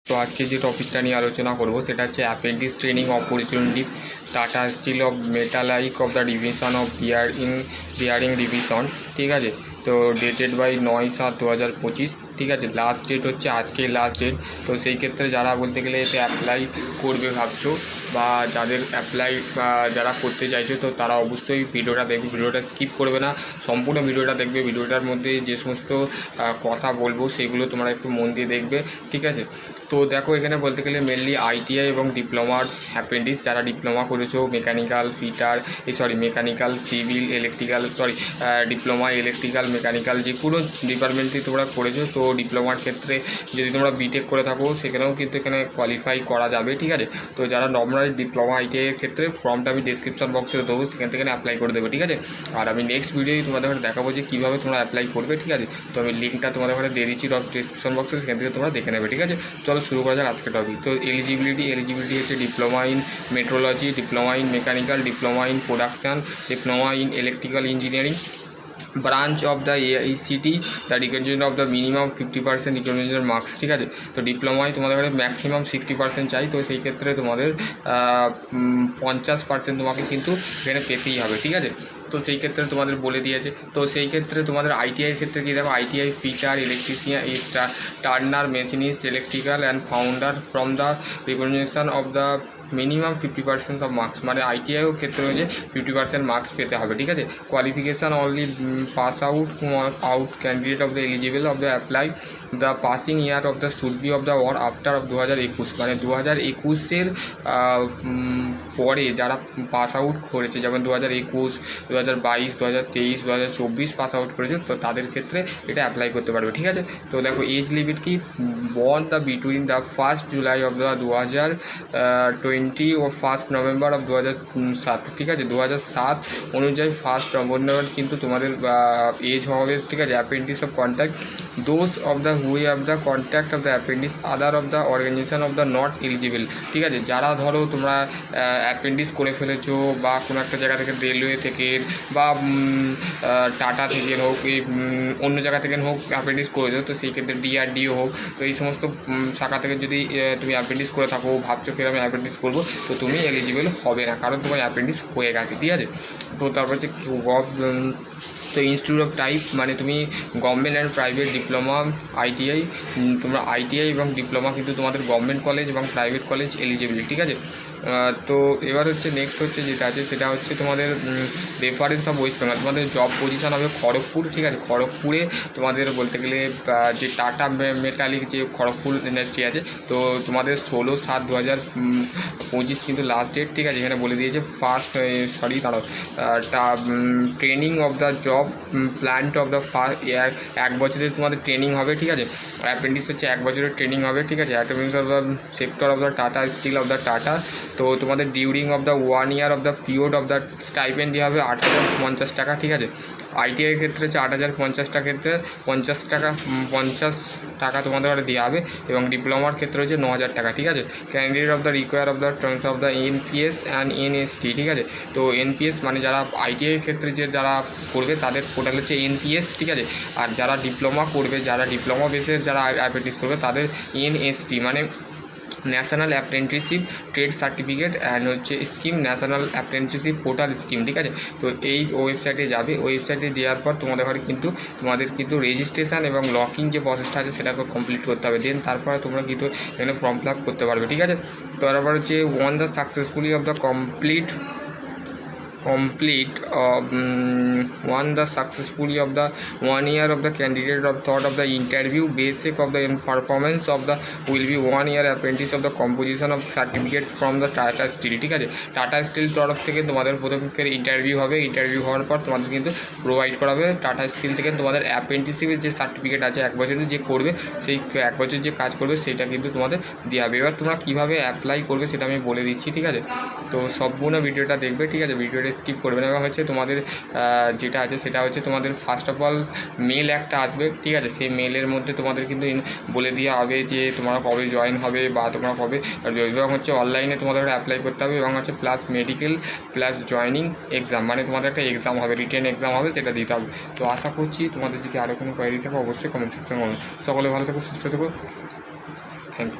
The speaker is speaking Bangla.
তো আজকে যে টপিকটা নিয়ে আলোচনা করব সেটা হচ্ছে appendix training opportunity Tata still of metallic of the division of bearing division. ঠিক আছে, তো ডেটেড বাই 9/7/2025। ঠিক আছে, লাস্ট ডেট হচ্ছে আজকে লাস্ট ডেট। তো সেই ক্ষেত্রে যারা বলতে গেলে এতে অ্যাপ্লাই করবে ভাবছো বা যাদের অ্যাপ্লাই যারা করতে চাইছো, তো তারা অবশ্যই ভিডিওটা দেখবে, ভিডিওটা স্কিপ করবে না, সম্পূর্ণ ভিডিওটা দেখবে। ভিডিওটার মধ্যে যে সমস্ত কথা বলবো সেগুলো তোমরা একটু মন দিয়ে দেখবে। ঠিক আছে, তো দেখো এখানে বলতে গেলে মেনলি আইটিআই এবং ডিপ্লোমার অ্যাপেন্ডিক্স, যারা ডিপ্লোমা করেছো mechanical fitter mechanical civil electrical diploma electrical mechanical যে কোনো ডিপার্টমেন্টই তোমরা করেছো, তো ডিপ্লোমার ক্ষেত্রে যদি তোমরা বিটেক করে থাকো সেখানেও কিন্তু এখানে কোয়ালিফাই করা যাবে। ঠিক আছে, তো যারা নর্মাল ডিপ্লোমা আইটিআইয়ের ক্ষেত্রে ফর্মটা আমি ডিসক্রিপশন বক্সে দেবো, সেখান থেকে অ্যাপ্লাই করে দেবে। ঠিক আছে, আর আমি নেক্সট ভিডিওই তোমাদের দেখাবো যে কীভাবে তোমরা অ্যাপ্লাই করবে। ঠিক আছে, তো আমি লিঙ্কটা তোমাদের ঘরে দিয়ে দিচ্ছি ডিসক্রিপশন বক্সে, সেখান থেকে তোমরা দেখে নেবে। ঠিক আছে, চলো শুরু করা যাক আজকে টপিক। তো এলিজিবিলিটি হচ্ছে diploma in metrology, diploma in mechanical, diploma in production, diploma in electrical engineering branch of the AICTE, the recognition of the minimum 50% recognition marks. ঠিক আছে, তো ডিপ্লোমায় তোমাদের ম্যাক্সিমাম 60% চাই, তো সেই ক্ষেত্রে তোমাদের 50% তোমাকে কিন্তু এখানে পেতেই হবে। ঠিক আছে, তো সেই ক্ষেত্রে তোমাদের বলে দিয়েছে। তো সেই ক্ষেত্রে তোমাদের আইটিআইয়ের ক্ষেত্রে কী দেখো, ITI fitter electrician turner machinist electrical and founder from the recognition of the minimum 50% of marks, মানে আইটিআইয়ের ক্ষেত্রে হচ্ছে 50% মার্কস পেতে হবে। ঠিক আছে, qualification only pass out candidate of the eligible of the apply the passing year of the should be of the war after of 2021, মানে 2021-এর পরে যারা পাস আউট করেছে, যেমন 2021, 2022, 2023, 2024 পাস আউট করেছে, তো তাদের ক্ষেত্রে এটা অ্যাপ্লাই করতে পারবে। ঠিক আছে, তো দেখো এজ লিমিট কি, born the between the 1 July of the 2020 ও 1 নভেম্বর অফ 2007। ঠিক আছে, 2007 অনুযায়ী 1 নভেম্বর কিন্তু তোমাদের এজ হবে। ঠিক আছে, appendix of contact those of the who of the contact of the appendix other of the organisation of the not eligible. ঠিক আছে, যারা ধরো তোমরা অ্যাপেন্ডিক্স করে ফেলেছো বা কোনো একটা জায়গা থেকে রেলওয়ে থেকে বা টাটা থেকে হোক, অন্য জায়গা থেকে হোক অ্যাপেন্ডিক্স করেছো, তো সেই ক্ষেত্রে ডিআরডিও হোক, তো এই সমস্ত শাখা থেকে যদি তুমি অ্যাপেন্ডিক্স করে থাকো, ভাবছো ফের আমি অ্যাপেন্ডিক্স করবো, তো তুমি এলিজিবল হবে না, কারণ তোমার অ্যাপেন্ডিক্স হয়ে গেছে। ঠিক আছে, তো তারপর হচ্ছে তো ইনস্টিটিউট অফ টাইপ, মানে তুমি government and private diploma ITI, তোমরা আইটিআই এবং ডিপ্লোমা কিন্তু তোমাদের গভর্নমেন্ট কলেজ এবং প্রাইভেট কলেজ এলিজিবিলিটি। ঠিক আছে, তো এবার হচ্ছে নেক্সট হচ্ছে যেটা আছে সেটা হচ্ছে তোমাদের রেফারেন্স অফ ওয়েস্ট বেঙ্গল, তোমাদের জব পজিশন হবে খড়গপুর। ঠিক আছে, খড়গপুরে তোমাদের বলতে গেলে যে টাটা মেটালিক যে খড়গপুর ইন্ডাস্ট্রি আছে, তো তোমাদের 16/7/2025 কিন্তু লাস্ট ডেট। ঠিক আছে, এখানে বলে দিয়েছে training of the job plant of the এক বছরের তোমাদের ট্রেনিং হবে। ঠিক আছে, অ্যাপেন্ডিক্স হচ্ছে 1 বছরের ট্রেনিং হবে। ঠিক আছে, appendix of the sector of the Tata still of the Tata, তো তোমাদের during of the 1 year of the period of the stipend দেওয়া হবে 8,050 টাকা। ঠিক আছে, আইটিআইয়ের ক্ষেত্রে হচ্ছে 8,050 টাকা, ক্ষেত্রে 50 টাকা তোমাদের দেওয়া হবে, এবং ডিপ্লোমার ক্ষেত্রে হচ্ছে 9,000 টাকা। ঠিক আছে, candidate of the require of the terms of the NPS and NST. ঠিক আছে, তো এনপিএস মানে যারা আইটিআইয়ের ক্ষেত্রে যারা করবে তাদের পোর্টাল হচ্ছে এনপিএস। ঠিক আছে, আর যারা ডিপ্লোমা করবে, যারা ডিপ্লোমা বেসের যারা অ্যাপেন্ডিক্স করবে তাদের এনএসটি মানে national apprenticeship trade certificate and হচ্ছে scheme, national apprenticeship portal scheme. ঠিক আছে, তো এই ওয়েবসাইটে যাবে, ওয়েবসাইটে যাওয়ার পর তোমাদের কিন্তু রেজিস্ট্রেশন এবং লকিং যে প্রসেসটা আছে সেটাকে কমপ্লিট করতে হবে, দেন তারপরে তোমরা কিন্তু এখানে ফর্ম ফিল আপ করতে পারবে। ঠিক আছে, তো তারপর হচ্ছে one the successfully of the complete of the 1 year of the candidate of thought of the interview basic of the performance of the will be 1 year apprentice of the composition of certificate from the Tata Steel। ঠিক আছে, টাটা স্টিল তরফ থেকে তোমাদের প্রথমের ইন্টারভিউ হবে, ইন্টারভিউ হওয়ার পর তোমাদের কিন্তু প্রোভাইড করা হবে টাটা স্টিল থেকে তোমাদের অ্যাপ্রেন্টিসশিপের যে সার্টিফিকেট আছে 1 বছরের যে করবে, সেই 1 বছর যে কাজ করবে সেটা কিন্তু তোমাদের দেওয়া হবে। এবার তোমরা কীভাবে অ্যাপ্লাই করবে সেটা আমি বলে দিচ্ছি। ঠিক আছে, তো সম্পূর্ণ ভিডিওটা দেখবে। ঠিক আছে, ভিডিওটা স্কিপ করবে না। এবং হচ্ছে তোমাদের যেটা আছে সেটা হচ্ছে তোমাদের ফার্স্ট অফ অল মেল একটা আসবে। ঠিক আছে, সেই মেলের মধ্যে তোমাদের কিন্তু বলে দেওয়া হবে যে তোমরা কবে জয়েন হবে বা তোমরা কবে, এবং হচ্ছে অনলাইনে তোমাদের অ্যাপ্লাই করতে হবে, এবং হচ্ছে plus medical plus joining exam, মানে তোমাদের একটা এক্সাম হবে, রিটেন এক্সাম হবে, সেটা দিতে হবে। তো আশা করছি তোমাদের যদি আরও কোনো কোয়ারি থাকে অবশ্যই কমেন্ট সেকশনে বলুন। সকলে ভালো থেকো, সুস্থ থেকো, থ্যাংক ইউ।